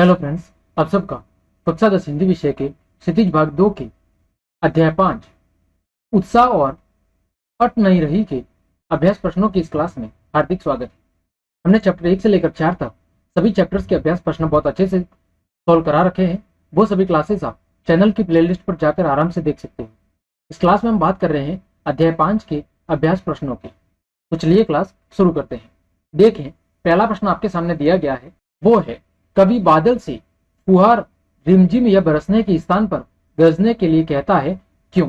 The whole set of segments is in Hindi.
हेलो फ्रेंड्स, आप सबका कक्षा 10 हिंदी विषय के क्षितिज भाग 2 के अध्याय 5 उत्साह और अट नहीं रही के अभ्यास प्रश्नों की इस क्लास में हार्दिक स्वागत है। हमने चैप्टर 1 से लेकर 4 तक सभी चैप्टर्स के अभ्यास प्रश्न बहुत अच्छे से सॉल्व करा रखे हैं। वो सभी क्लासेस आप चैनल की प्लेलिस्ट पर जाकर आराम से देख सकते हैं। इस क्लास में हम बात कर रहे हैं अध्याय 5 के अभ्यास प्रश्नों की। तो चलिए क्लास शुरू करते हैं। देखें, पहला प्रश्न आपके सामने दिया गया है, वो है कभी बादल से फुहार रिमझिम या बरसने के स्थान पर गरजने के लिए कहता है क्यों।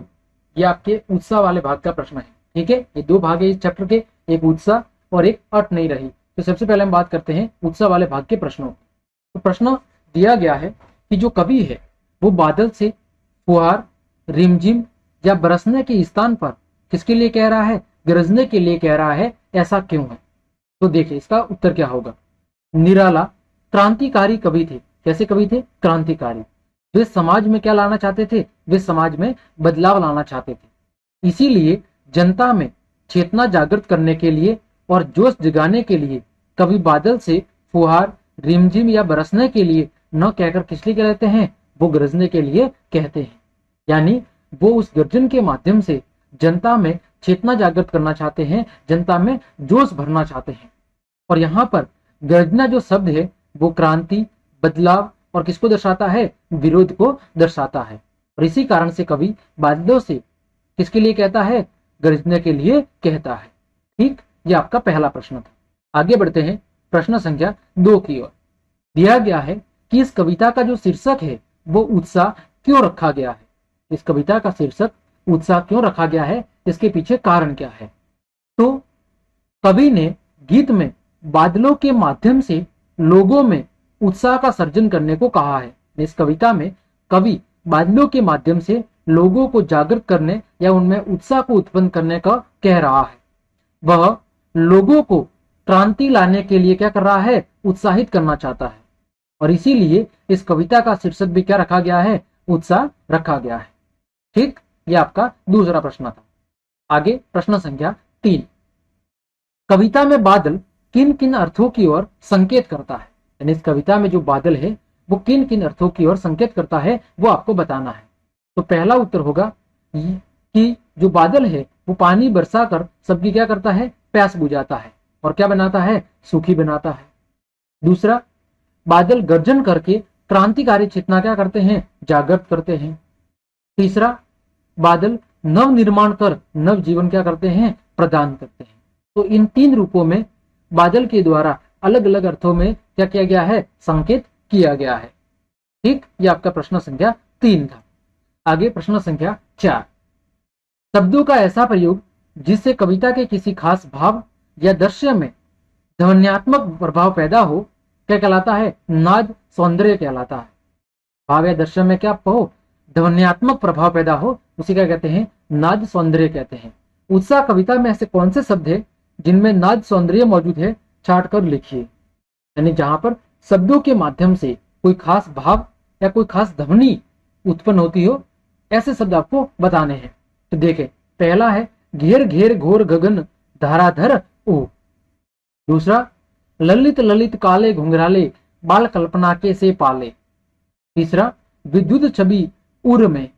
यह आपके उत्साह वाले भाग का प्रश्न है। ठीक है, ये दो भाग है इस चैप्टर के, एक उत्साह और एक अट नहीं रही। तो सबसे पहले हम बात करते हैं उत्साह वाले भाग के प्रश्नों की। तो प्रश्न दिया गया है कि जो कवि है वो बादल से फुहार रिमझिम या बरसने के स्थान पर किसके लिए कह रहा है, गरजने के लिए कह रहा है, ऐसा क्यों है। तो देखिए इसका उत्तर क्या होगा। निराला क्रांतिकारी कवि थे। कैसे कवि थे? क्रांतिकारी। वे समाज में क्या लाना चाहते थे? वे समाज में बदलाव लाना चाहते थे। इसीलिए जनता में चेतना जागृत करने के लिए और जोश जगाने के लिए कवि बादल से फुहार रिमझिम या बरसने के लिए न कहकर किस लिए कहते हैं, वो गरजने के लिए कहते हैं। यानी वो उस गर्जन के माध्यम से जनता में चेतना जागृत करना चाहते हैं, जनता में जोश भरना चाहते हैं। और यहाँ पर गर्जना जो शब्द है वो क्रांति, बदलाव और किसको दर्शाता है? विरोध को दर्शाता है। और इसी कारण से कवि बादलों से किसके लिए कहता है? गरजने के लिए कहता है। ठीक, ये आपका पहला प्रश्न था। आगे बढ़ते हैं प्रश्न संख्या 2 की ओर। दिया गया है कि इस कविता का जो शीर्षक है वो उत्साह क्यों रखा गया है। इस कविता का शीर्षक उत्साह क्यों रखा गया है, इसके पीछे कारण क्या है। तो कवि ने गीत में बादलों के माध्यम से लोगों में उत्साह का सर्जन करने को कहा है। इस कविता में कवि बादलों के माध्यम से लोगों को जागृत करने या उनमें उत्साह को उत्पन्न करने का कह रहा है। वह लोगों को क्रांति लाने के लिए क्या कर रहा है? उत्साहित करना चाहता है। और इसीलिए इस कविता का शीर्षक भी क्या रखा गया है? उत्साह रखा गया है। ठीक, यह आपका दूसरा प्रश्न था। आगे प्रश्न संख्या 3। कविता में बादल किन किन अर्थों की ओर संकेत करता है। यानी इस कविता में जो बादल है वो किन किन अर्थों की ओर संकेत करता है, वो आपको बताना है। तो पहला उत्तर होगा कि जो बादल है वो पानी बरसा कर सबकी क्या करता है? प्यास बुझाता है। और क्या बनाता है? सूखी बनाता है। दूसरा, बादल गर्जन करके क्रांतिकारी चेतना क्या करते हैं? जागृत करते हैं। तीसरा, बादल नव निर्माण कर नव जीवन क्या करते हैं? प्रदान करते हैं। तो इन तीन रूपों में बादल के द्वारा अलग अलग अर्थों में क्या किया गया है? संकेत किया गया है। ठीक, ये आपका प्रश्न संख्या 3 था। आगे प्रश्न संख्या 4। शब्दों का ऐसा प्रयोग जिससे कविता के किसी खास भाव या दृश्य में ध्वन्यात्मक प्रभाव पैदा हो क्या कहलाता है? नाद सौंदर्य कहलाता है। भाव या दृश्य में क्या हो? ध्वन्यात्मक प्रभाव पैदा हो, उसी क्या कहते हैं? नाद सौंदर्य कहते हैं। उत्साह कविता में ऐसे कौन से शब्द है जिनमें नाद सौंदर्य मौजूद है? छाट कर लिखिए। यानी जहां पर शब्दों के माध्यम से कोई खास भाव या कोई खास ध्वनि उत्पन्न होती हो, ऐसे शब्द आपको बताने हैं। तो देखें, पहला है घेर घेर घोर गगन धाराधर ओ। दूसरा, ललित ललित काले घुंघराले बाल कल्पना के से पाले। तीसरा, विद्युत छवि उर में।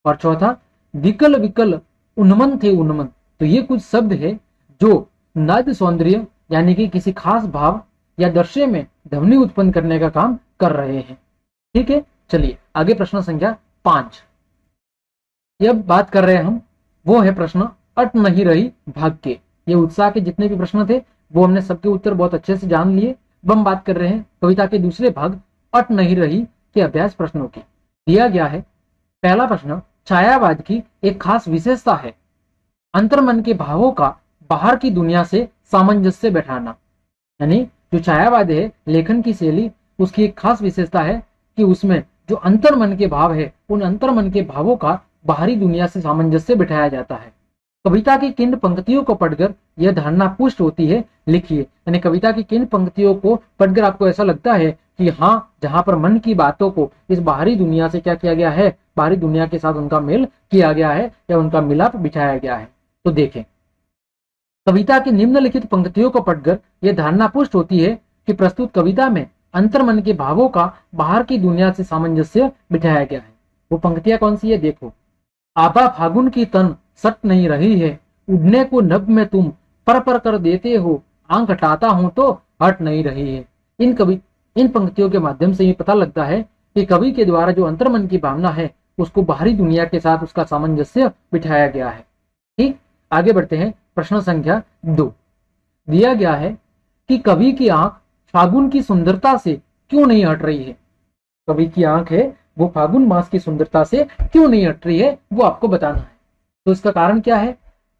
और चौथा, विकल विकल उन्मन थे उन्मन। तो ये कुछ शब्द है जो नाद सौंदर्य यानी कि किसी खास भाव या दृश्य में ध्वनि उत्पन्न करने का काम कर रहे हैं। ठीक है, चलिए आगे प्रश्न संख्या 5। यह बात कर रहे हैं हम, वो है प्रश्न अट नहीं रही भाग के। ये उत्साह के जितने भी प्रश्न थे वो हमने सबके उत्तर बहुत अच्छे से जान लिए। अब हम बात कर रहे हैं कविता के दूसरे भाग अट नहीं रही के अभ्यास प्रश्नों की। दिया गया है पहला प्रश्न, छायावाद की एक खास विशेषता है अंतर्मन के भावों का बाहर की दुनिया से सामंजस्य बैठाना। यानी जो छायावाद है, लेखन की शैली, उसकी एक खास विशेषता है कि उसमें जो अंतर्मन के भाव है उन अंतर्मन के भावों का बाहरी दुनिया से सामंजस्य बिठाया जाता है। कविता की किन पंक्तियों को पढ़कर यह धारणा पुष्ट होती है, लिखिए। यानी कविता की किन पंक्तियों को पढ़कर आपको ऐसा लगता है कि हाँ, जहां पर मन की बातों को इस बाहरी दुनिया से क्या किया गया है? बाहरी दुनिया के साथ उनका मेल किया गया है या उनका मिलाप बिठाया गया है। तो देखें, कविता की निम्नलिखित पंक्तियों को पढ़कर यह धारणा पुष्ट होती है कि प्रस्तुत कविता में अंतर्मन के भावों का बाहर की दुनिया से सामंजस्य बिठाया गया है। वो पंक्तियां कौन सी है देखो। आभा फागुन की तन सट नहीं रही है, उड़ने को नभ में तुम पर पर कर देते हो, आंख हटाता हूं तो हट नहीं रही है। इन पंक्तियों के माध्यम से ये पता लगता है कि कवि के द्वारा जो अंतर्मन की भावना है उसको बाहरी दुनिया के साथ उसका सामंजस्य बिठाया गया है। ठीक, आगे बढ़ते हैं। प्रश्न संख्या 2 दिया गया है कि कवि की आंख फागुन की सुंदरता से क्यों नहीं हट रही है। कवि की आंख है वो फागुन मास की सुंदरता से क्यों नहीं हट रही है, वो आपको बताना है। तो इसका कारण क्या है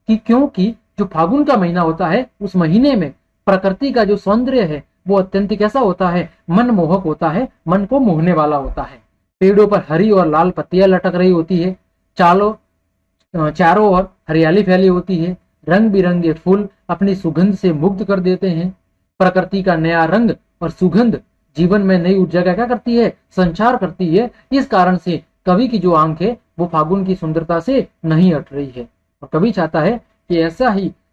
कि क्योंकि जो फागुन का महीना होता है उस महीने में प्रकृति का जो सौंदर्य है वो अत्यंत कैसा होता है, मनमोहक होता है, मन को मोहने वाला होता है। पेड़ों पर हरी और लाल पत्तियां लटक रही होती है, चारों ओर हरियाली फैली होती है, रंग बिरंगे फूल अपनी सुगंध से मुग्ध कर देते हैं। प्रकृति का नया रंग और सुगंध जीवन में नई ऊर्जा का क्या करती है, संचार करती है। इस कारण से कवि की जो आंख है वो फागुन की सुंदरता से नहीं हट रही है और कवि चाहता है कि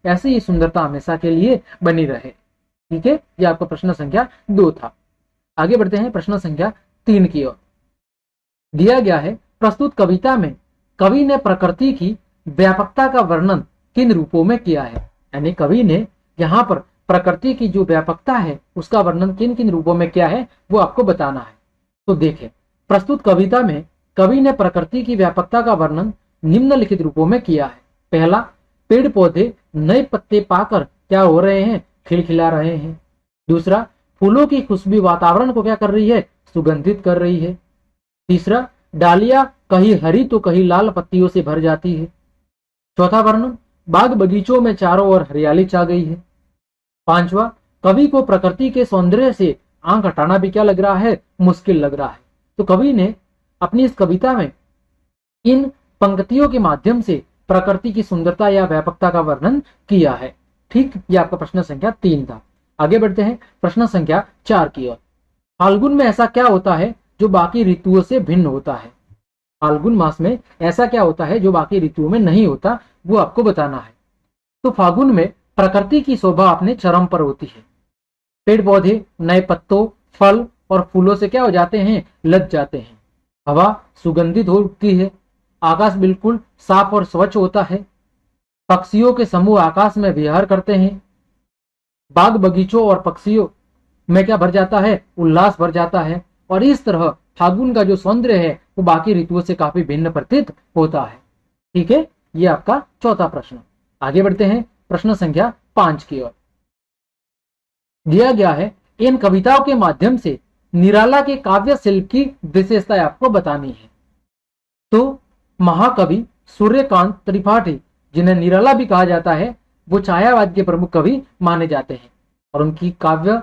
ऐसी ही सुंदरता हमेशा के लिए बनी रहे। ठीक है, ये आपका प्रश्न संख्या 2 था। आगे बढ़ते हैं प्रश्न संख्या 3 की ओर। दिया गया है प्रस्तुत कविता में कवि ने प्रकृति की व्यापकता का वर्णन किन रूपों में किया है। यानी कवि ने यहाँ पर प्रकृति की जो व्यापकता है उसका वर्णन किन किन रूपों में किया है वो आपको बताना है। तो देखें, प्रस्तुत कविता में कवि ने प्रकृति की व्यापकता का वर्णन निम्नलिखित रूपों में किया है। पहला, पेड़ पौधे नए पत्ते पाकर क्या हो रहे हैं, खिलखिला रहे हैं। दूसरा, फूलों की खुशबू वातावरण को क्या कर रही है, सुगंधित कर रही है। तीसरा, डालियां कहीं हरी तो कहीं लाल पत्तियों से भर जाती है। चौथा वर्णन, बाग बगीचों में चारों ओर हरियाली छा गई है। पांचवा, कवि को प्रकृति के सौंदर्य से आंख हटाना भी क्या लग रहा है, मुश्किल लग रहा है। तो कवि ने अपनी इस कविता में इन पंक्तियों के माध्यम से प्रकृति की सुंदरता या व्यापकता का वर्णन किया है। ठीक, यह आपका प्रश्न संख्या 3 था। आगे बढ़ते हैं प्रश्न संख्या 4 की ओर। फाल्गुन में ऐसा क्या होता है जो बाकी ऋतुओं से भिन्न होता है। फाल्गुन मास में ऐसा क्या होता है जो बाकी ऋतुओं में नहीं होता, वो आपको बताना है। तो फागुन में प्रकृति की शोभा अपने चरम पर होती है। पेड़ पौधे नए पत्तों, फल और फूलों से क्या हो जाते हैं, लद जाते हैं। हवा सुगंधित हो उठती है। आकाश बिल्कुल साफ और स्वच्छ होता है। पक्षियों के समूह आकाश में विहार करते हैं। बाग बगीचों और पक्षियों में क्या भर जाता है, उल्लास भर जाता है। और इस तरह फागुन का जो सौंदर्य है वो बाकी ऋतुओं से काफी भिन्न प्रतीत होता है। ठीक है, ये आपका चौथा प्रश्न। आगे बढ़ते हैं प्रश्न संख्या 5 की ओर। दिया गया है इन कविताओं के माध्यम से निराला के काव्य शिल्प की विशेषताएं आपको बतानी है। तो महाकवि सूर्यकांत त्रिपाठी, जिन्हें निराला भी कहा जाता है, वो छायावाद के प्रमुख कवि माने जाते हैं और उनकी काव्य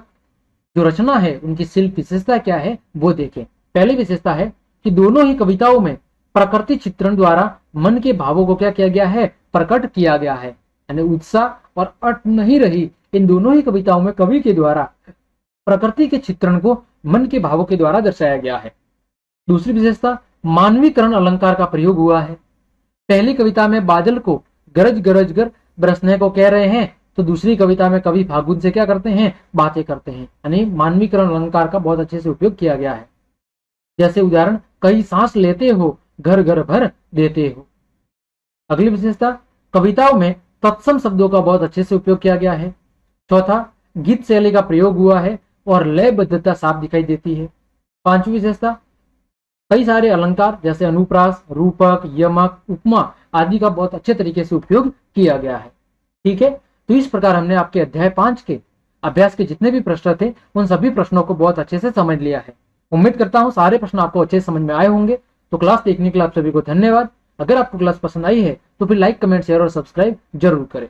जो रचना है, उनकी शिल्प विशेषता क्या है वो देखें। पहली विशेषता है कि दोनों ही कविताओं में प्रकृति चित्रण द्वारा मन के भावों को क्या किया गया है, प्रकट किया गया है। यानी उत्साह और अट नहीं रही, इन दोनों ही कविताओं में कवि के द्वारा प्रकृति के चित्रण को मन के भावों के द्वारा दर्शाया गया है। दूसरी विशेषता, मानवीकरण अलंकार का प्रयोग हुआ है। पहली कविता में बादल को गरज गरज कर बरसने को कह रहे हैं, तो दूसरी कविता में कवि फागुन से क्या करते हैं, बातें करते हैं। यानी मानवीकरण अलंकार का बहुत अच्छे से उपयोग किया गया है। जैसे उदाहरण, कई सांस लेते हो घर घर भर देते हो। अगली विशेषता, कविताओं में तत्सम शब्दों का बहुत अच्छे से उपयोग किया गया है। चौथा, गीत शैली का प्रयोग हुआ है और लयबद्धता साफ दिखाई देती है। पांचवी विशेषता, कई सारे अलंकार जैसे अनुप्रास, रूपक, यमक, उपमा आदि का बहुत अच्छे तरीके से उपयोग किया गया है। ठीक है, तो इस प्रकार हमने आपके अध्याय 5 के अभ्यास के जितने भी प्रश्न थे उन सभी प्रश्नों को बहुत अच्छे से समझ लिया है। उम्मीद करता हूं सारे प्रश्न आपको अच्छे से समझ में आए होंगे। तो क्लास देखने के लिए आप सभी को धन्यवाद। अगर आपको क्लास पसंद आई है तो फिर लाइक, कमेंट, शेयर और सब्सक्राइब जरूर करें।